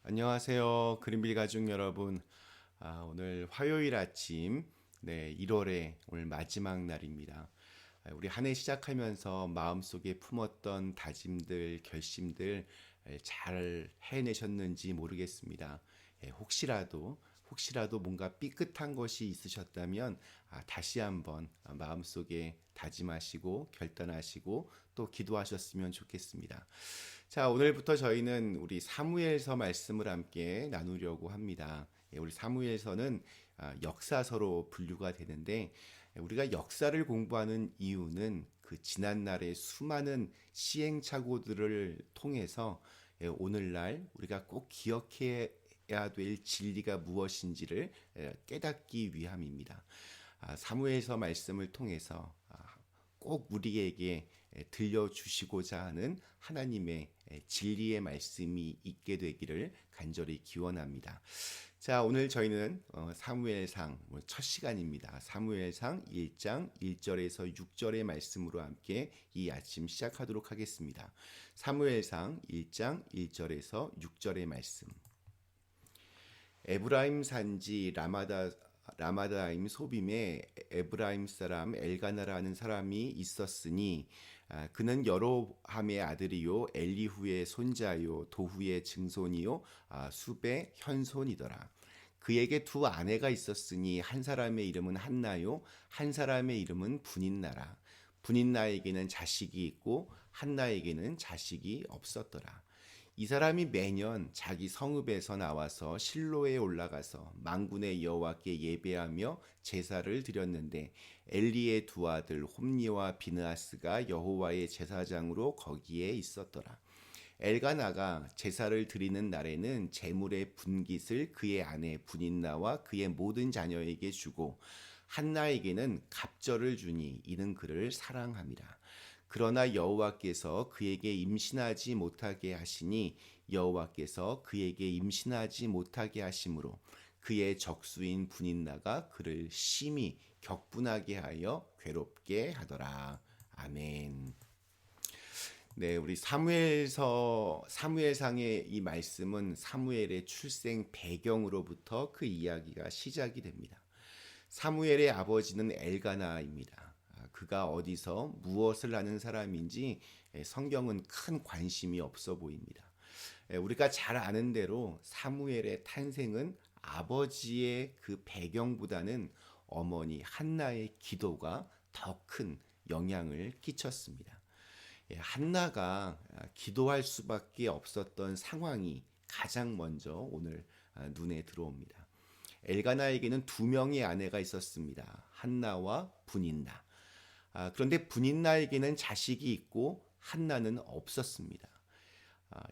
안녕하세요. 그린빌 가족 여러분. 오늘 화요일 아침, 1월의 오늘 마지막 날입니다. 우리 한 해 시작하면서 마음속에 품었던 다짐들, 결심들 잘 해내셨는지 모르겠습니다. 혹시라도 뭔가 삐끗한 것이 있으셨다면 다시 한번 마음속에 다짐하시고 결단하시고 또 기도하셨으면 좋겠습니다. 자, 오늘부터 저희는 우리 사무엘서 말씀을 함께 나누려고 합니다. 우리 사무엘서는 역사서로 분류가 되는데 우리가 역사를 공부하는 이유는 그 지난날의 수많은 시행착오들을 통해서 오늘날 우리가 꼭 기억해야 될 진리가 무엇인지를 깨닫기 위함입니다. 사무엘서 말씀을 통해서 꼭 우리에게 들려주시고자 하는 하나님의 진리의 말씀이 있게 되기를 간절히 기원합니다. 자, 오늘 저희는 사무엘상 첫 시간입니다. 사무엘상 1장 1절에서 6절의 말씀으로 함께 이 아침 시작하도록 하겠습니다. 사무엘상 1장 1절에서 6절의 말씀. 에브라임 산지 라마다임 소빔에 에브라임 사람 엘가나라는 사람이 있었으니 그는 여로함의 아들이요 엘리후의 손자요 도후의 증손이요 숲의 현손이더라. 그에게 두 아내가 있었으니 한 사람의 이름은 한나요 한 사람의 이름은 분인나라. 분인나에게는 자식이 있고 한나에게는 자식이 없었더라. 이 사람이 매년 자기 성읍에서 나와서 실로에 올라가서 만군의 여호와께 예배하며 제사를 드렸는데 엘리의 두 아들 홈니와 비느하스가 여호와의 제사장으로 거기에 있었더라. 엘가나가 제사를 드리는 날에는 제물의 분깃을 그의 아내 분인나와 그의 모든 자녀에게 주고 한나에게는 갑절을 주니 이는 그를 사랑함이라. 그러나 여호와께서 그에게 임신하지 못하게 하시니 여호와께서 그에게 임신하지 못하게 하심으로 그의 적수인 분인나가 그를 심히 격분하게 하여 괴롭게 하더라. 아멘. 네, 우리 사무엘상의 이 말씀은 사무엘의 출생 배경으로부터 그 이야기가 시작이 됩니다. 사무엘의 아버지는 엘가나입니다. 그가 어디서 무엇을 하는 사람인지 성경은 큰 관심이 없어 보입니다. 우리가 잘 아는 대로 사무엘의 탄생은 아버지의 그 배경보다는 어머니 한나의 기도가 더 큰 영향을 끼쳤습니다. 한나가 기도할 수밖에 없었던 상황이 가장 먼저 오늘 눈에 들어옵니다. 엘가나에게는 두 명의 아내가 있었습니다. 한나와 분인나. 그런데 분인나에게는 자식이 있고 한나는 없었습니다.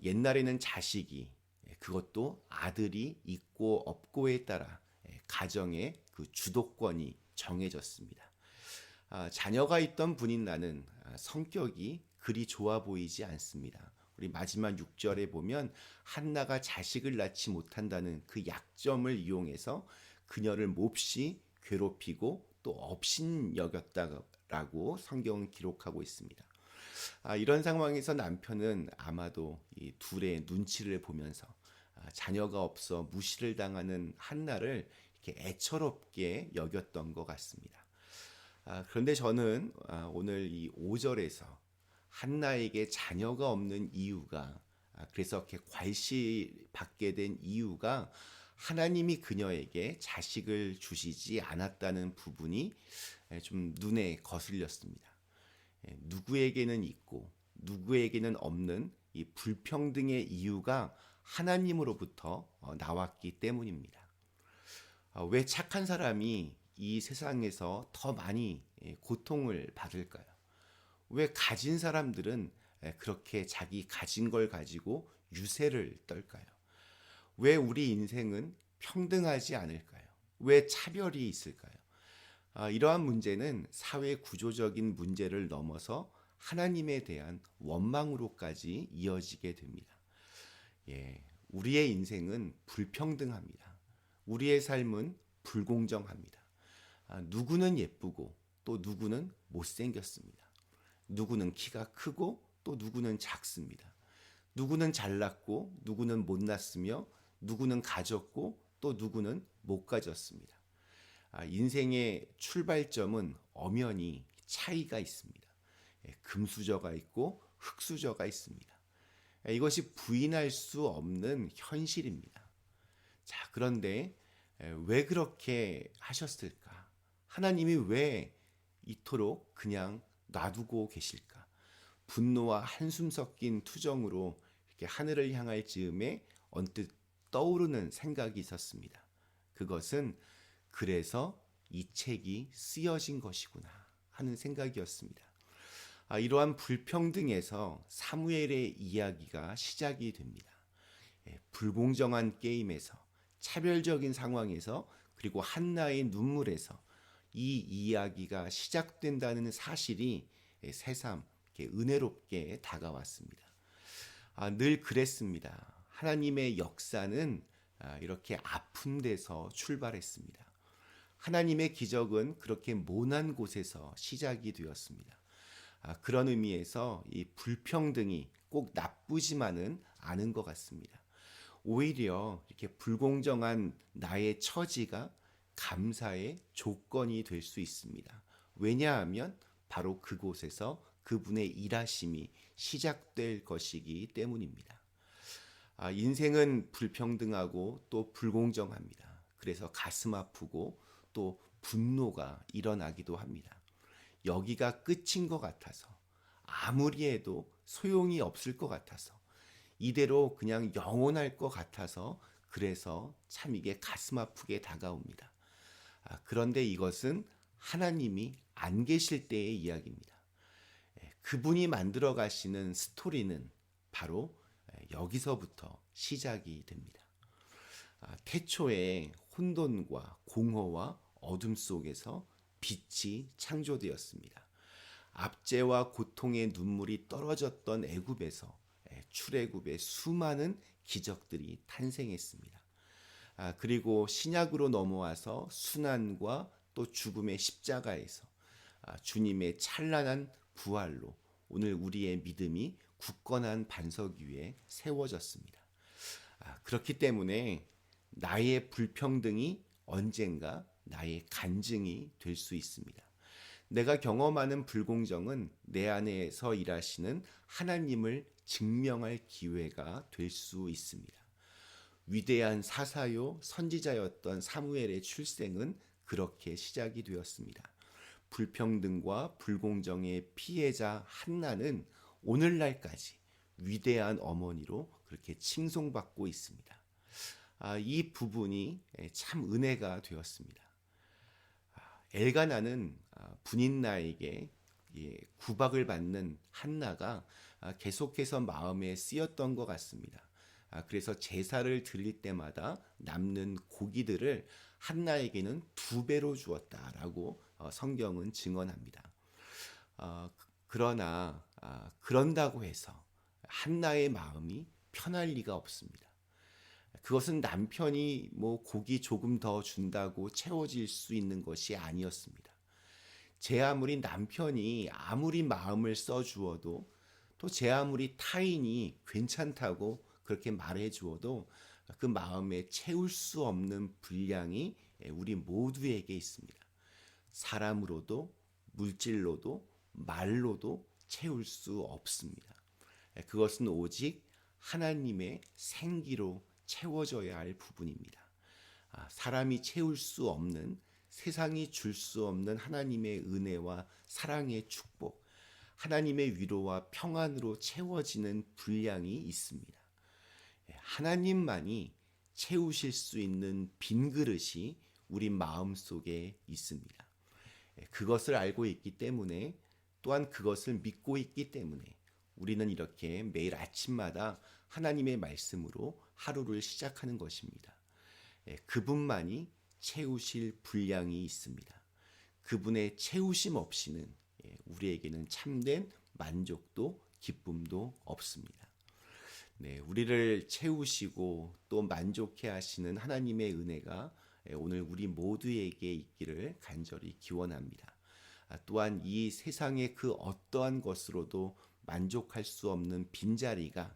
옛날에는 자식이 그것도 아들이 있고 없고에 따라 가정의 그 주도권이 정해졌습니다. 자녀가 있던 분인나는 성격이 그리 좋아 보이지 않습니다. 우리 마지막 6절에 보면 한나가 자식을 낳지 못한다는 그 약점을 이용해서 그녀를 몹시 괴롭히고 또 업신여겼다라고 성경은 기록하고 있습니다. 이런 상황에서 남편은 아마도 이 둘의 눈치를 보면서 자녀가 없어 무시를 당하는 한나를 이렇게 애처롭게 여겼던 것 같습니다. 그런데 저는 오늘 이 5절에서 한나에게 자녀가 없는 이유가 그래서 이렇게 괄시받게 된 이유가 하나님이 그녀에게 자식을 주시지 않았다는 부분이 좀 눈에 거슬렸습니다. 누구에게는 있고 누구에게는 없는 이 불평등의 이유가 하나님으로부터 나왔기 때문입니다. 왜 착한 사람이 이 세상에서 더 많이 고통을 받을까요? 왜 가진 사람들은 그렇게 자기 가진 걸 가지고 유세를 떨까요? 왜 우리 인생은 평등하지 않을까요? 왜 차별이 있을까요? 이러한 문제는 사회 구조적인 문제를 넘어서 하나님에 대한 원망으로까지 이어지게 됩니다. 우리의 인생은 불평등합니다. 우리의 삶은 불공정합니다. 누구는 예쁘고 또 누구는 못생겼습니다. 누구는 키가 크고 또 누구는 작습니다. 누구는 잘났고 누구는 못났으며 누구는 가졌고 또 누구는 못 가졌습니다. 인생의 출발점은 엄연히 차이가 있습니다. 금수저가 있고 흙수저가 있습니다. 이것이 부인할 수 없는 현실입니다. 자, 그런데 왜 그렇게 하셨을까? 하나님이 왜 이토록 그냥 놔두고 계실까? 분노와 한숨 섞인 투정으로 이렇게 하늘을 향할 즈음에 언뜻 떠오르는 생각이 있었습니다. 그것은 그래서 이 책이 쓰여진 것이구나 하는 생각이었습니다. 이러한 불평등에서 사무엘의 이야기가 시작이 됩니다. 불공정한 게임에서, 차별적인 상황에서, 그리고 한나의 눈물에서 이 이야기가 시작된다는 사실이 새삼 은혜롭게 다가왔습니다. 늘 그랬습니다. 하나님의 역사는 이렇게 아픈 데서 출발했습니다. 하나님의 기적은 그렇게 모난 곳에서 시작이 되었습니다. 그런 의미에서 이 불평등이 꼭 나쁘지만은 않은 것 같습니다. 오히려 이렇게 불공정한 나의 처지가 감사의 조건이 될 수 있습니다. 왜냐하면 바로 그곳에서 그분의 일하심이 시작될 것이기 때문입니다. 인생은 불평등하고 또 불공정합니다. 그래서 가슴 아프고 또 분노가 일어나기도 합니다. 여기가 끝인 것 같아서, 아무리 해도 소용이 없을 것 같아서, 이대로 그냥 영원할 것 같아서, 그래서 참 이게 가슴 아프게 다가옵니다. 그런데 이것은 하나님이 안 계실 때의 이야기입니다. 그분이 만들어 가시는 스토리는 바로 여기서부터 시작이 됩니다. 태초에 혼돈과 공허와 어둠 속에서 빛이 창조되었습니다. 압제와 고통의 눈물이 떨어졌던 애굽에서 출애굽의 수많은 기적들이 탄생했습니다. 그리고 신약으로 넘어와서 순환과 또 죽음의 십자가에서 주님의 찬란한 부활로 오늘 우리의 믿음이 굳건한 반석 위에 세워졌습니다. 그렇기 때문에 나의 불평등이 언젠가 나의 간증이 될 수 있습니다. 내가 경험하는 불공정은 내 안에서 일하시는 하나님을 증명할 기회가 될 수 있습니다. 위대한 사사요 선지자였던 사무엘의 출생은 그렇게 시작이 되었습니다. 불평등과 불공정의 피해자 한나는 오늘날까지 위대한 어머니로 그렇게 칭송받고 있습니다. 이 부분이 참 은혜가 되었습니다. 엘가나는 분인나에게 구박을 받는 한나가 계속해서 마음에 쓰였던 것 같습니다. 그래서 제사를 드릴 때마다 남는 고기들을 한나에게는 2배로 주었다라고 성경은 증언합니다. 그러나 그런다고 해서 한나의 마음이 편할 리가 없습니다. 그것은 남편이 고기 조금 더 준다고 채워질 수 있는 것이 아니었습니다. 제 아무리 남편이 아무리 마음을 써주어도 또 제 아무리 타인이 괜찮다고 그렇게 말해 주어도 그 마음에 채울 수 없는 분량이 우리 모두에게 있습니다. 사람으로도 물질로도 말로도 채울 수 없습니다. 그것은 오직 하나님의 생기로 채워져야 할 부분입니다. 사람이 채울 수 없는, 세상이 줄 수 없는 하나님의 은혜와 사랑의 축복, 하나님의 위로와 평안으로 채워지는 분량이 있습니다. 하나님만이 채우실 수 있는 빈 그릇이 우리 마음속에 있습니다. 그것을 알고 있기 때문에, 또한 그것을 믿고 있기 때문에 우리는 이렇게 매일 아침마다 하나님의 말씀으로 하루를 시작하는 것입니다. 그분만이 채우실 분량이 있습니다. 그분의 채우심 없이는 우리에게는 참된 만족도 기쁨도 없습니다. 우리를 채우시고 또 만족해 하시는 하나님의 은혜가 오늘 우리 모두에게 있기를 간절히 기원합니다. 또한 이 세상의 그 어떠한 것으로도 만족할 수 없는 빈자리가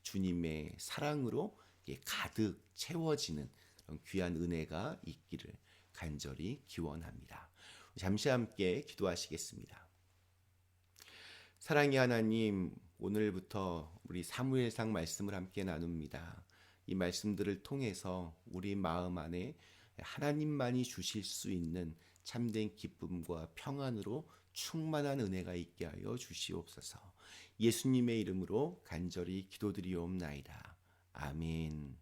주님의 사랑으로 가득 채워지는 그런 귀한 은혜가 있기를 간절히 기원합니다. 잠시 함께 기도하시겠습니다. 사랑의 하나님, 오늘부터 우리 사무엘상 말씀을 함께 나눕니다. 이 말씀들을 통해서 우리 마음 안에 하나님만이 주실 수 있는 참된 기쁨과 평안으로 충만한 은혜가 있게 하여 주시옵소서. 예수님의 이름으로 간절히 기도드리옵나이다. 아멘.